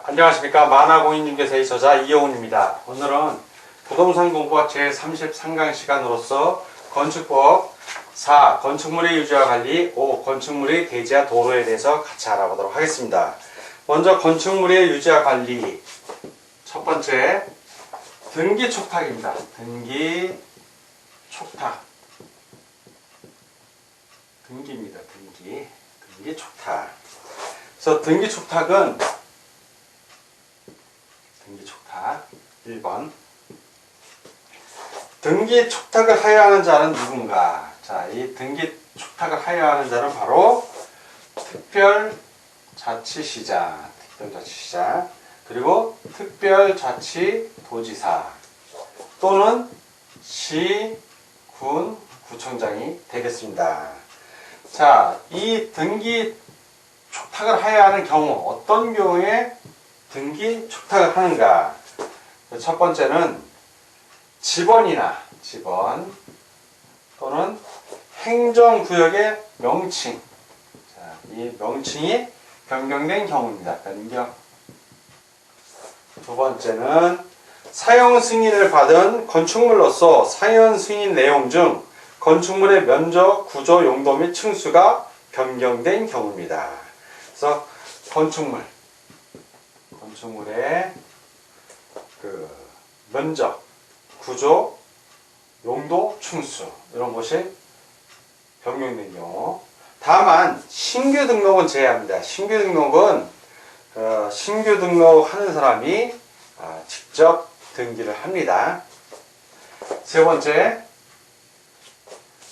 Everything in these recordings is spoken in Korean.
안녕하십니까. 만화공인중개사의 저자 이영훈입니다. 오늘은 부동산 공부학 제33강 시간으로서 건축법 4. 건축물의 유지와 관리 5. 건축물의 대지와 도로에 대해서 같이 알아보도록 하겠습니다. 먼저 건축물의 유지와 관리 첫 번째 등기 촉탁입니다. 등기 촉탁 등기입니다. 등기 촉탁. 그래서 등기 촉탁 1번 등기 촉탁을 하여하는 자는 누군가? 자, 이 등기 촉탁을 하여하는 자는 바로 특별자치시장 그리고 특별자치도지사 또는 시, 군, 구청장이 되겠습니다. 자, 이 등기 촉탁을 하여하는 경우 어떤 경우에 등기 촉탁을 하는가? 첫 번째는 지번 또는 행정구역의 명칭. 자, 이 명칭이 변경된 경우입니다. 변경. 두 번째는 사용 승인을 받은 건축물로서 사용 승인 내용 중 건축물의 면적, 구조, 용도 및 층수가 변경된 경우입니다. 그래서 건축물의 면적, 구조, 용도, 층수 이런 것이 변경된 경우. 다만 신규 등록은 제외합니다. 신규 등록하는 사람이 직접 등기를 합니다. 세 번째,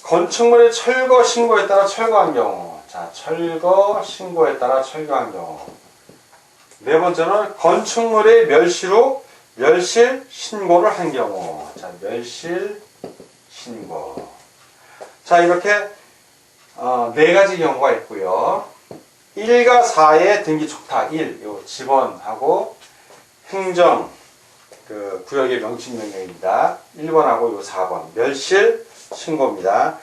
건축물의 철거 신고에 따라 철거한 경우. 자, 철거 신고에 따라 철거한 경우. 네 번째는 건축물의 멸실 신고를 한 경우. 자, 멸실 신고. 자, 이렇게 네 가지 경우가 있고요. 1과 4의 등기 촉탁 1, 요 지번하고 행정 구역의 명칭 명령입니다. 1번하고 요 4번 멸실 신고입니다.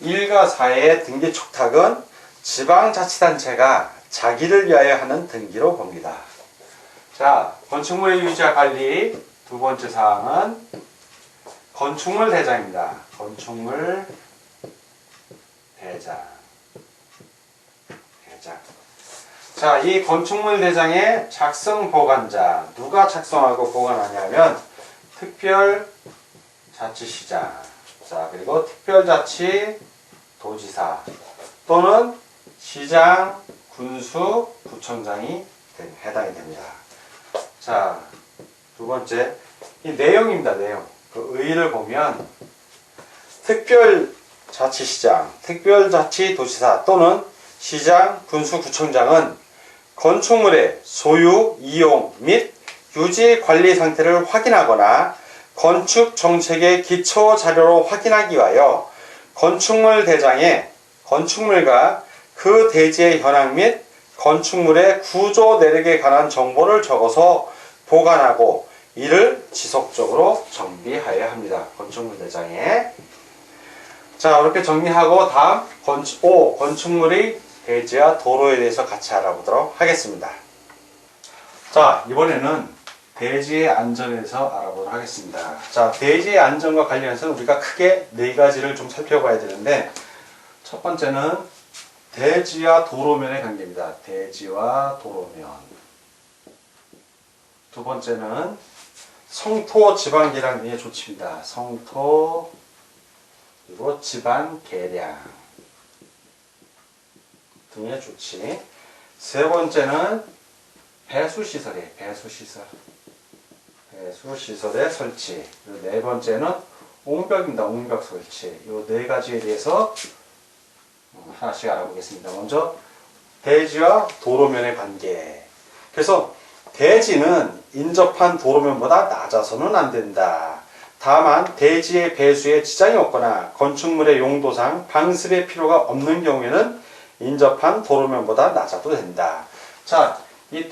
1과 4의 등기 촉탁은 지방자치단체가 자기를 위하여 하는 등기로 봅니다. 자, 건축물의 유지와 관리 두 번째 사항은 건축물 대장입니다. 건축물 대장. 자, 이 건축물 대장의 작성 보관자 누가 작성하고 보관하냐면 특별자치시장. 자, 그리고 특별자치도지사 또는 시장, 군수, 구청장이 해당이 됩니다. 자, 두 번째, 이 내용입니다. 내용. 그 의의를 보면 특별자치시장, 특별자치도지사 또는 시장, 군수, 구청장은 건축물의 소유, 이용 및 유지 관리 상태를 확인하거나 건축 정책의 기초 자료로 확인하기 위하여 건축물 대장에 건축물과 그 대지의 현황 및 건축물의 구조 내력에 관한 정보를 적어서 보관하고 이를 지속적으로 정비하여야 합니다. 건축물 대장에. 자, 이렇게 정리하고 다음 5. 건축물의 대지와 도로에 대해서 같이 알아보도록 하겠습니다. 자, 이번에는 대지의 안전에 대해서 알아보도록 하겠습니다. 자, 대지의 안전과 관련해서 우리가 크게 네 가지를 좀 살펴봐야 되는데 첫 번째는 대지와 도로면의 관계입니다. 대지와 도로면. 두 번째는 성토 지방 계량 등의 조치입니다. 성토 그리고 지방 계량 등의 조치. 세 번째는 배수시설이에요. 배수시설의 설치. 그리고 네 번째는 옹벽입니다. 옹벽 설치. 이 네 가지에 대해서 하나씩 알아보겠습니다. 먼저 대지와 도로면의 관계. 그래서 대지는 인접한 도로면보다 낮아서는 안 된다. 다만 대지의 배수에 지장이 없거나 건축물의 용도상 방습의 필요가 없는 경우에는 인접한 도로면보다 낮아도 된다. 자, 이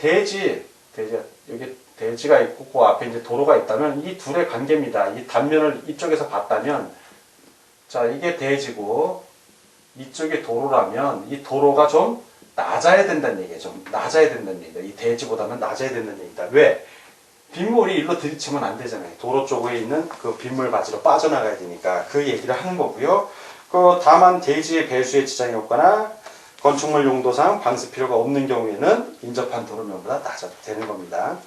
여기 대지가 있고 그 앞에 이제 도로가 있다면 이 둘의 관계입니다. 이 단면을 이쪽에서 봤다면, 자, 이게 대지고 이쪽이 도로라면 이 도로가 좀 낮아야 된다는 얘기예요. 좀 낮아야 된다는 얘기다. 이 대지보다는 낮아야 된다는 얘기다. 왜? 빗물이 일로 들이치면 안 되잖아요. 도로 쪽에 있는 그 빗물 바지로 빠져나가야 되니까 그 얘기를 하는 거고요. 다만 대지의 배수에 지장이 없거나 건축물 용도상 방수 필요가 없는 경우에는 인접한 도로면보다 낮아도 되는 겁니다.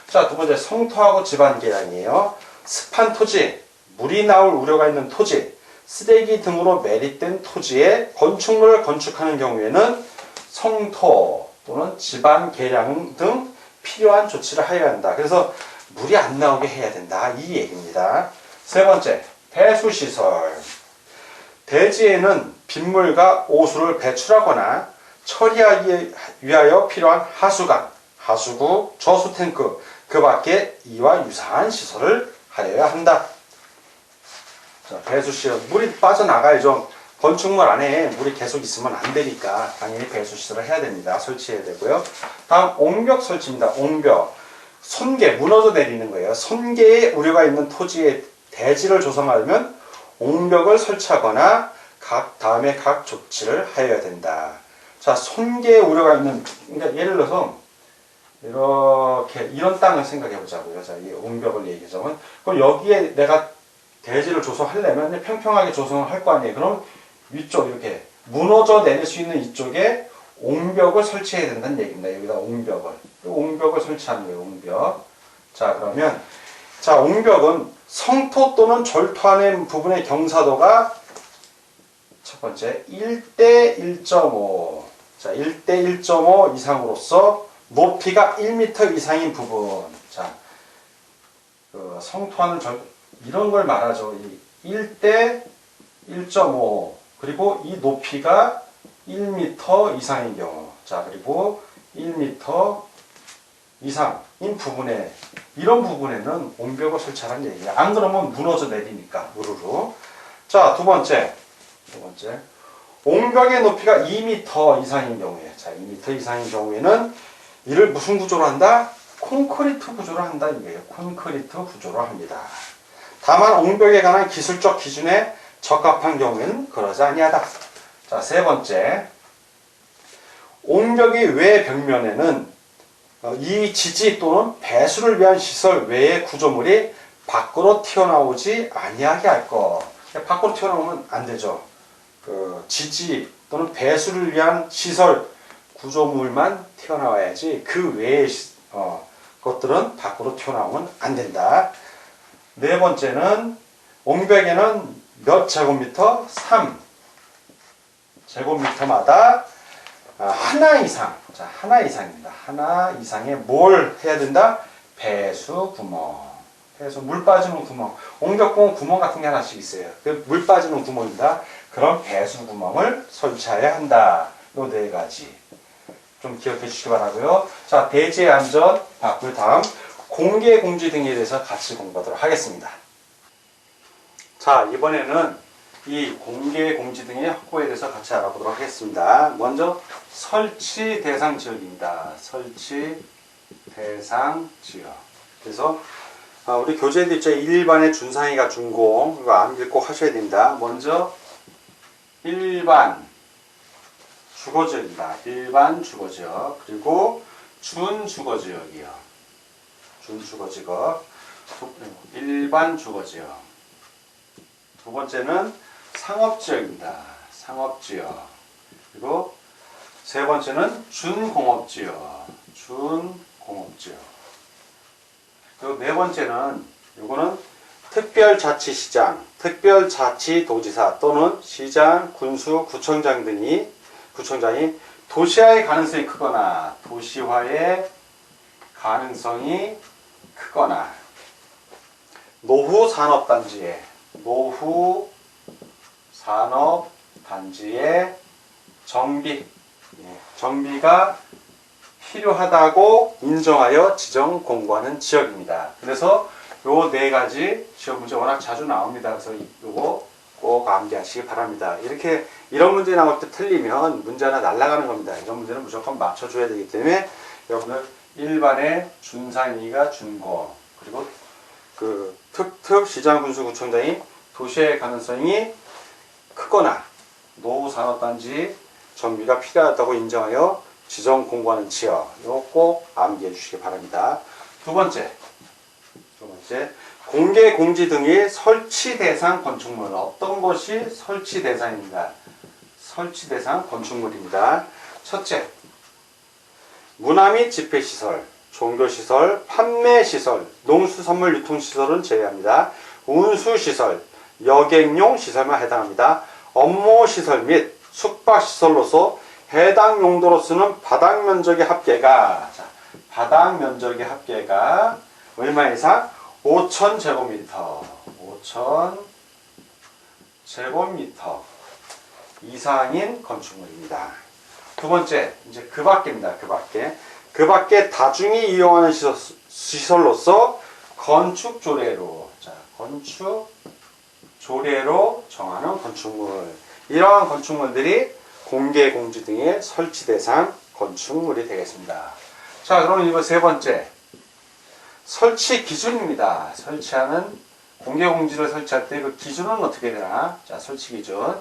자, 두 번째 성토하고 집안 계량이에요. 습한 토지, 물이 나올 우려가 있는 토지, 쓰레기 등으로 매립된 토지에 건축물을 건축하는 경우에는 성토 또는 집안 계량 등 필요한 조치를 하여야 한다. 그래서 물이 안 나오게 해야 된다. 이 얘기입니다. 세 번째, 배수시설. 대지에는 빗물과 오수를 배출하거나 처리하기 위하여 필요한 하수관, 하수구, 저수탱크, 그 밖에 이와 유사한 시설을 하여야 한다. 자, 배수시설. 물이 빠져나가야죠. 건축물 안에 물이 계속 있으면 안 되니까 당연히 배수시설을 해야 됩니다. 설치해야 되고요. 다음 옹벽 설치입니다. 옹벽. 손괴, 무너져 내리는 거예요. 손괴의 우려가 있는 토지에 대지를 조성하려면 옹벽을 설치하거나 다음에 각 조치를 하여야 된다. 자, 손괴의 우려가 있는, 그러니까 예를 들어서 이렇게 이런 땅을 생각해 보자고요. 자, 이 옹벽을 얘기하자면 그럼 여기에 내가 대지를 조성하려면 평평하게 조성을 할 거 아니에요. 그럼 위쪽 이렇게 무너져 내릴 수 있는 이쪽에 옹벽을 설치해야 된다는 얘기입니다. 여기다 옹벽을 설치하는 거예요. 옹벽. 자, 그러면 자, 옹벽은 성토 또는 절토하는 부분의 경사도가 첫 번째 1대 1.5. 자, 1대 1.5 이상으로서 높이가 1m 이상인 부분. 자, 그 성토하는 이런 걸 말하죠. 1대 1.5. 그리고 이 높이가 1m 이상인 경우. 자, 그리고 1m 이상인 부분에, 이런 부분에는 옹벽을 설치하라는 얘기예요. 안 그러면 무너져 내리니까, 우르르. 자, 두 번째. 옹벽의 높이가 2m 이상인 경우에, 자, 2m 이상인 경우에는 이를 무슨 구조로 한다? 콘크리트 구조로 한다, 이거예요. 콘크리트 구조로 합니다. 다만 옹벽에 관한 기술적 기준에 적합한 경우에는 그러지 아니하다. 자, 세 번째. 옹벽의 외 벽면에는 이 지지 또는 배수를 위한 시설 외의 구조물이 밖으로 튀어나오지 아니하게 할 것. 밖으로 튀어나오면 안 되죠. 그 지지 또는 배수를 위한 시설 구조물만 튀어나와야지 그 외의 것들은 밖으로 튀어나오면 안 된다. 네 번째는 옹벽에는 몇 제곱미터? 3 제곱미터마다 하나 이상, 자, 하나 이상입니다. 하나 이상의 뭘 해야 된다? 배수구멍. 물 빠지는 구멍. 옹벽구멍 구멍 같은 게 하나씩 있어요. 물 빠지는 구멍입니다. 그런 배수구멍을 설치해야 한다. 요 네 가지. 좀 기억해 주시기 바라고요. 자, 대지의 안전 봤고요. 다음 공개 공지 등에 대해서 같이 공부하도록 하겠습니다. 자, 이번에는 이 공개 공지 등의 확보에 대해서 같이 알아보도록 하겠습니다. 먼저 설치 대상 지역입니다. 설치 대상 지역. 그래서 우리 교재도 있죠. 1반의 준상이가 준공. 이거 암기 꼭 하셔야 됩니다. 먼저 1반 주거지역입니다. 1반 주거지역. 그리고 준주거지역이요. 준주거지역. 1반 주거지역. 두 번째는 상업지역입니다. 상업지역. 그리고 세 번째는 준공업지역. 준공업지역. 그리고 네 번째는 요거는 특별자치시장, 특별자치도지사 또는 시장, 군수, 구청장 등이 구청장이 도시화의 가능성이 크거나 도시화의 가능성이 크거나 노후 산업단지에 정비가 필요하다고 인정하여 지정 공고하는 지역입니다. 그래서 요 네 가지 시험 문제 워낙 자주 나옵니다. 그래서 요거 꼭 암기하시기 바랍니다. 이렇게 이런 문제 나올 때 틀리면 문제 하나 날아가는 겁니다. 이런 문제는 무조건 맞춰줘야 되기 때문에 여러분들 1반의 준상위가 준고, 그리고 그 특특 시장군수구청장이 도시의 가능성이 크거나 노후 산업단지 정비가 필요하다고 인정하여 지정 공고하는 지역. 이거 꼭 암기해 주시기 바랍니다. 두 번째, 공개 공지 등의 설치 대상 건축물. 어떤 것이 설치 대상입니다. 설치 대상 건축물입니다. 첫째, 문화 및 집회시설, 종교시설, 판매시설, 농수산물 유통시설은 제외합니다. 운수시설, 여객용 시설만 해당합니다. 업무시설 및 숙박시설로서 해당 용도로 쓰는 바닥 면적의 합계가, 바닥 면적의 합계가 얼마 이상? 5,000제곱미터, 5,000제곱미터 이상인 건축물입니다. 두 번째, 이제 그 밖입니다. 그 밖에 다중이 이용하는 시설로서 건축 조례로, 건축 조례로 정하는 건축물. 이러한 건축물들이 공개 공지 등의 설치 대상 건축물이 되겠습니다. 자, 그럼 이거 세 번째. 설치 기준입니다. 설치하는 공개 공지를 설치할 때 그 기준은 어떻게 되나? 자, 설치 기준.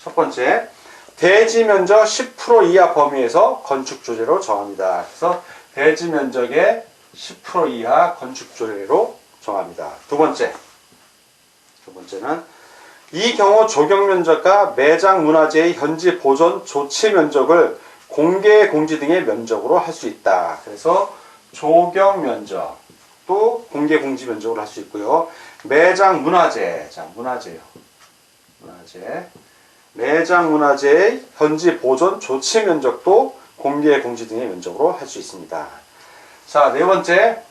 첫 번째, 대지 면적 10% 이하 범위에서 건축 조례로 정합니다. 그래서 대지 면적의 10% 이하 건축 조례로 정합니다. 두 번째는 이 경우 조경 면적과 매장 문화재의 현지 보존 조치 면적을 공개 공지 등의 면적으로 할 수 있다. 그래서 조경 면적 또 공개 공지 면적으로 할 수 있고요. 매장 문화재, 문화재. 매장 문화재의 현지 보존 조치 면적도 공개 공지 등의 면적으로 할 수 있습니다. 자, 네 번째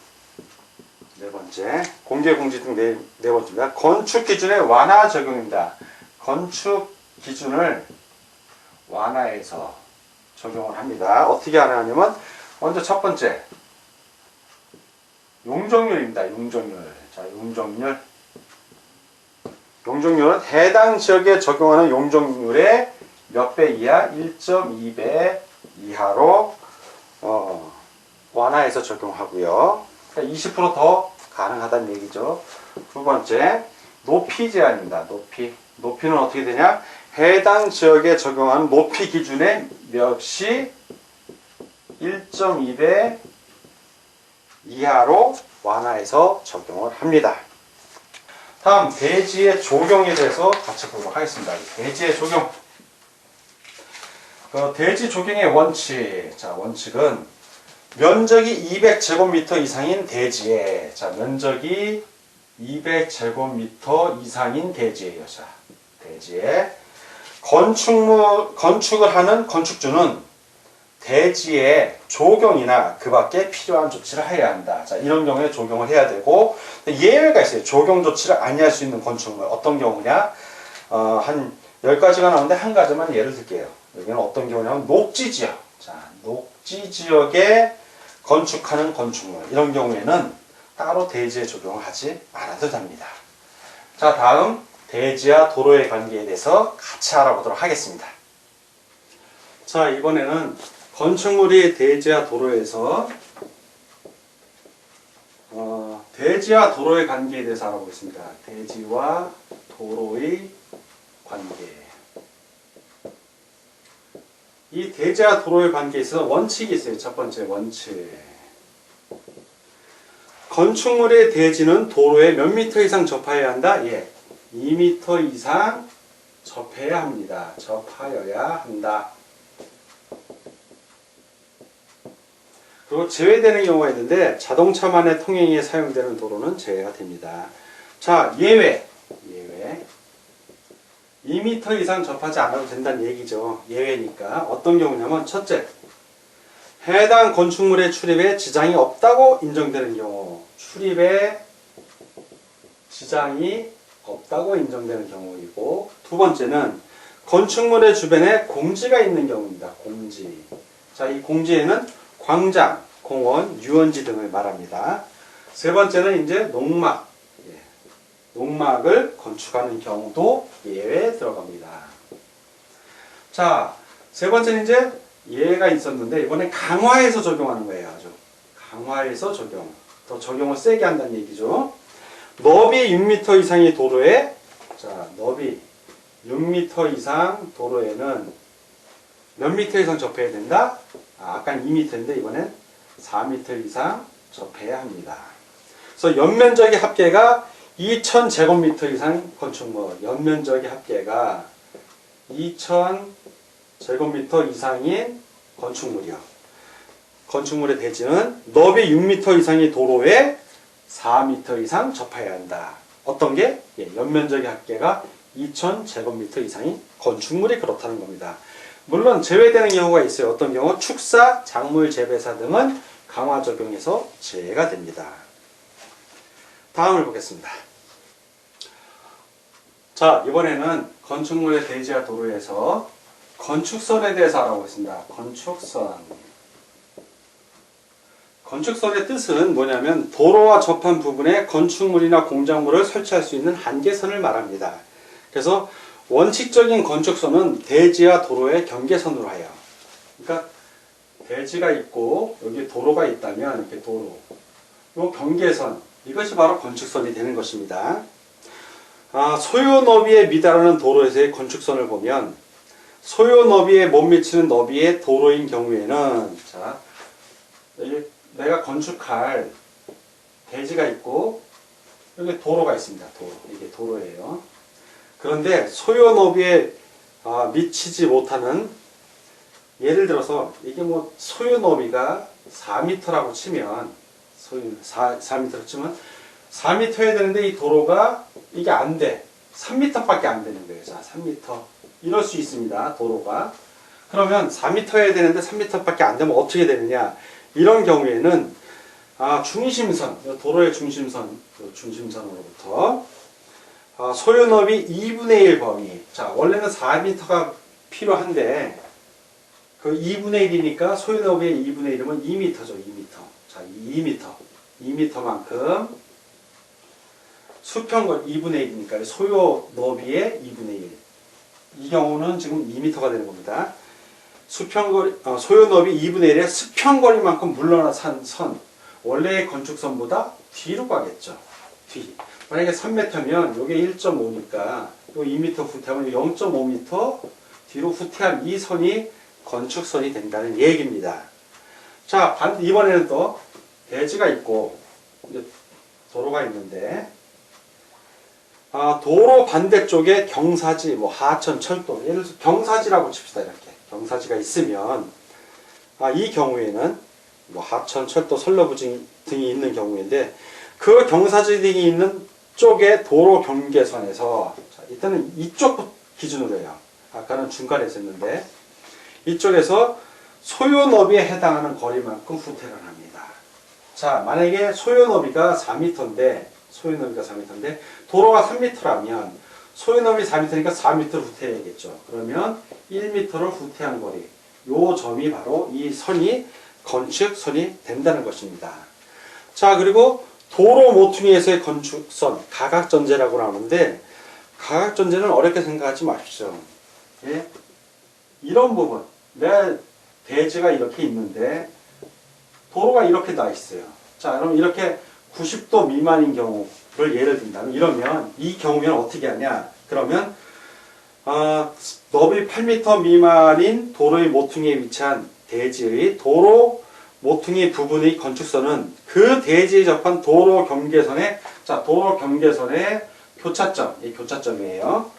공개 공지 등 네 번째입니다. 건축 기준의 완화 적용입니다. 건축 기준을 완화해서 적용을 합니다. 어떻게 하냐면 먼저 첫 번째 용적률입니다. 용적률. 자, 용적률은 해당 지역에 적용하는 용적률의 몇 배 이하? 1.2배 이하로 완화해서 적용하고요. 그러니까 20% 더 가능하다는 얘기죠. 두 번째, 높이 제한입니다. 높이는 어떻게 되냐? 해당 지역에 적용하는 높이 기준의 몫이 1.2배 이하로 완화해서 적용을 합니다. 다음, 대지의 조경에 대해서 같이 보도록 하겠습니다. 대지의 조경. 대지 조경의 원칙. 자, 원칙은 면적이 200제곱미터 이상인 대지에, 면적이 200제곱미터 이상인 대지에요. 자, 대지에 건축을 하는 건축주는 대지에 조경이나 그 밖에 필요한 조치를 해야 한다. 자, 이런 경우에 조경을 해야 되고, 예외가 있어요. 조경 조치를 아니할 수 있는 건축물. 어떤 경우냐? 한 10가지가 나오는데 한 가지만 예를 들게요. 여기는 어떤 경우냐면 녹지지역. 자, 녹지지역에 건축하는 건축물. 이런 경우에는 따로 대지에 적용을 하지 않아도 됩니다. 자, 다음 대지와 도로의 관계에 대해서 같이 알아보도록 하겠습니다. 자, 이번에는 건축물이 대지와 도로에서 대지와 도로의 관계에 대해서 알아보겠습니다. 대지와 도로의 관계. 이 대지와 도로의 관계에 있어서 원칙이 있어요. 첫 번째 원칙. 건축물의 대지는 도로에 몇 미터 이상 접하여야 한다? 예, 2미터 이상 접해야 합니다. 접하여야 한다. 그리고 제외되는 경우가 있는데 자동차만의 통행에 사용되는 도로는 제외가 됩니다. 자, 예외. 2m 이상 접하지 않아도 된다는 얘기죠. 예외니까. 어떤 경우냐면 첫째, 해당 건축물의 출입에 지장이 없다고 인정되는 경우. 출입에 지장이 없다고 인정되는 경우이고, 두 번째는 건축물의 주변에 공지가 있는 경우입니다. 공지. 자, 이 공지에는 광장, 공원, 유원지 등을 말합니다. 세 번째는 이제 농막. 농막을 건축하는 경우도 예외에 들어갑니다. 자, 세 번째는 이제 예외가 있었는데 이번에 강화해서 적용하는 거예요. 아주 강화해서 적용. 더 적용을 세게 한다는 얘기죠. 너비 6m 이상의 도로에, 자, 너비 6m 이상 도로에는 몇 미터 이상 접해야 된다? 아까는 2m인데 이번엔 4m 이상 접해야 합니다. 그래서 연면적의 합계가 2000제곱미터 이상 건축물, 연면적의 합계가 2000제곱미터 이상인 건축물이요. 건축물의 대지는 너비 6m 이상의 도로에 4m 이상 접해야 한다. 어떤 게? 연면적의 합계가 2000제곱미터 이상인 건축물이 그렇다는 겁니다. 물론 제외되는 경우가 있어요. 어떤 경우? 축사, 작물 재배사 등은 강화 적용해서 제외가 됩니다. 다음을 보겠습니다. 자, 이번에는 건축물의 대지와 도로에서 건축선에 대해서 알아보겠습니다. 건축선. 건축선의 뜻은 뭐냐면 도로와 접한 부분에 건축물이나 공작물을 설치할 수 있는 한계선을 말합니다. 그래서 원칙적인 건축선은 대지와 도로의 경계선으로 하여, 그러니까 대지가 있고 여기 도로가 있다면 이렇게 도로, 이 경계선, 이것이 바로 건축선이 되는 것입니다. 소요 너비에 미달하는 도로에서의 건축선을 보면 소요 너비에 못 미치는 너비의 도로인 경우에는, 자, 내가 건축할 대지가 있고 여기 도로가 있습니다. 도로, 이게 도로예요. 그런데 소요 너비에 미치지 못하는, 예를 들어서 이게 뭐 소요 너비가 4m라고 치면, 4m라고 치면 4m 해야 되는데 이 도로가 이게 안 돼. 3m밖에 안 되는 거예요. 자, 3m. 이럴 수 있습니다. 도로가. 그러면 4m 해야 되는데 3m밖에 안 되면 어떻게 되느냐? 이런 경우에는 중심선, 도로의 중심선으로부터 소요 너비 2분의 1 범위. 자, 원래는 4m가 필요한데 그 2분의 1이니까 소요 너비의 2분의 1이면 2m죠. 2m. 자, 2m만큼 수평거리 2분의 1이니까 소요 너비의 2분의 1. 이 경우는 지금 2m가 되는 겁니다. 수평거리, 소요 너비 2분의 1의 수평거리만큼 물러나선 선. 원래의 건축선보다 뒤로 가겠죠. 뒤. 만약에 3m면 요게 1.5니까 요 2m 후퇴하면 0.5m 뒤로 후퇴한 이 선이 건축선이 된다는 얘기입니다. 자, 이번에는 또 대지가 있고 이제 도로가 있는데, 도로 반대쪽에 경사지, 뭐 하천, 철도, 예를 들어서 경사지라고 칩시다. 이렇게 경사지가 있으면 이 경우에는 뭐 하천, 철도, 선로부 등이 있는 경우인데, 그 경사지 등이 있는 쪽에 도로 경계선에서, 자, 이때는 이쪽 기준으로 해요. 아까는 중간에 있었는데 이쪽에서 소요 너비에 해당하는 거리만큼 후퇴를 합니다. 자, 만약에 소요 너비가 4m인데 도로가 3m라면 소요 너비 4m니까 4m를 후퇴해야겠죠. 그러면 1m를 후퇴한 거리, 요 점이 바로 이 선이 건축선이 된다는 것입니다. 자, 그리고 도로 모퉁이에서의 건축선, 가각전제라고 하는데, 가각전제는 어렵게 생각하지 마십시오. 예? 이런 부분, 내 대지가 이렇게 있는데 도로가 이렇게 나 있어요. 자, 그럼 이렇게 90도 미만인 경우를 예를 든다면, 이러면 이 경우면 어떻게 하냐? 그러면 너비 8m 미만인 도로의 모퉁이에 위치한 대지의 도로 모퉁이 부분의 건축선은 그 대지에 접한 도로 경계선의, 자, 도로 경계선의 교차점, 이 교차점이에요.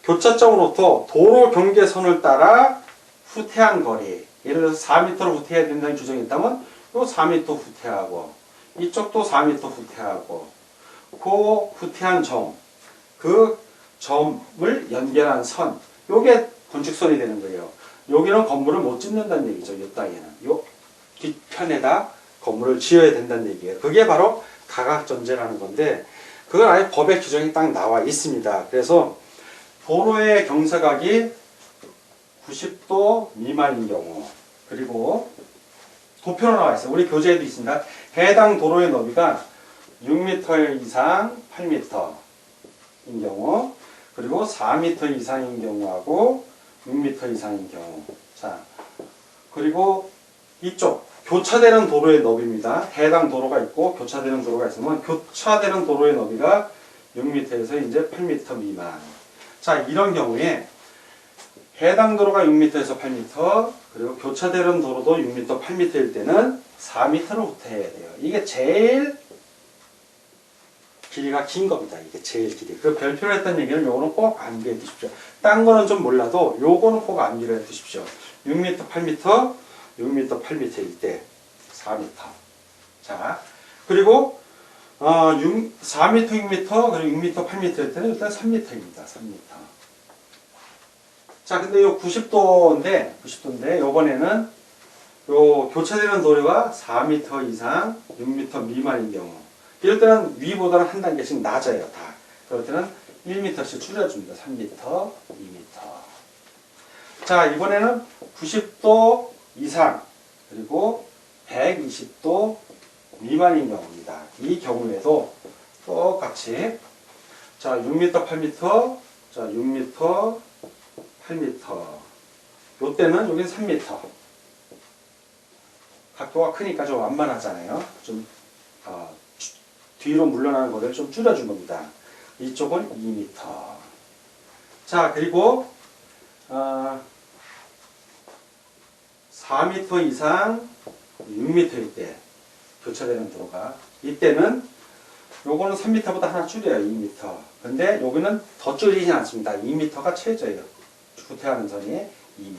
교차점으로부터 도로 경계선을 따라 후퇴한 거리, 예를 들어서 4m를 후퇴해야 된다는 규정이 있다면 요 4m 후퇴하고, 이쪽도 4m 후퇴하고, 그 후퇴한 점, 그 점을 연결한 선, 요게 건축선이 되는 거예요. 여기는 건물을 못 짓는다는 얘기죠. 이 땅에는. 요 뒷편에다 건물을 지어야 된다는 얘기예요. 그게 바로 가각전제라는 건데, 그건 아예 법의 규정이 딱 나와 있습니다. 그래서 도로의 경사각이 90도 미만인 경우, 그리고 도표로 나와 있어요. 우리 교재에도 있습니다. 해당 도로의 너비가 6m 이상 8m인 경우, 그리고 4m 이상인 경우하고 6m 이상인 경우. 자, 그리고 이쪽 교차되는 도로의 너비입니다. 해당 도로가 있고 교차되는 도로가 있으면 교차되는 도로의 너비가 6m에서 이제 8m 미만. 자, 이런 경우에 해당 도로가 6m에서 8m, 그리고 교차되는 도로도 6m, 8m일 때는 4m를 후퇴해야 돼요. 이게 제일 길이가 긴 겁니다. 이게 제일 길이. 그 별표로 했던 얘기는 요거는 꼭 암기해 두십시오. 딴 거는 좀 몰라도 요거는 꼭 암기를 해 두십시오. 6m, 8m, 6m, 8m일 때 4m. 자, 그리고 4m, 6m, 그리고 6m, 8m일 때는 일단 3m입니다. 3m. 자, 근데 요 90도인데 요번에는 요 교차되는 도로가 4m 이상, 6m 미만인 경우. 이럴 때는 위보다는 한 단계씩 낮아요, 다. 그럴 때는 1m씩 줄여줍니다. 3m, 2m. 자, 이번에는 90도 이상, 그리고 120도 미만인 경우입니다. 이 경우에도 똑같이, 자, 6m, 8m, 자, 6m, 8m. 요 때는 여기는 3m. 각도가 크니까 좀 완만하잖아요. 좀, 뒤로 물러나는 거리를 좀 줄여준 겁니다. 이쪽은 2m. 자, 그리고 4m 이상 6m일 때 교차되는 도로가 이때는 요거는 3m보다 하나 줄여요. 2m. 근데 여기는 더 줄이진 않습니다. 2m가 최저예요. 후퇴하는 선이 2m.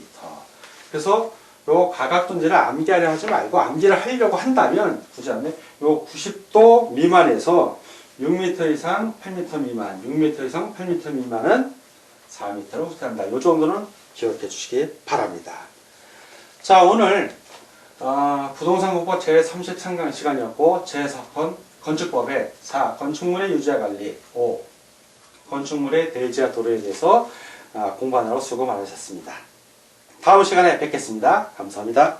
그래서 요 가각존재를 암기하려 하지 말고 암기를 하려고 한다면 굳이 하면 요 90도 미만에서 6m 이상 8m 미만, 6m 이상 8m 미만은 4m로 후퇴한다. 요 정도는 기억해 주시기 바랍니다. 자, 오늘 부동산공법 제33강 시간이었고 제4편 건축법의 4. 건축물의 유지와 관리 5. 건축물의 대지와 도로에 대해서 공부하느라고 수고 많으셨습니다. 다음 시간에 뵙겠습니다. 감사합니다.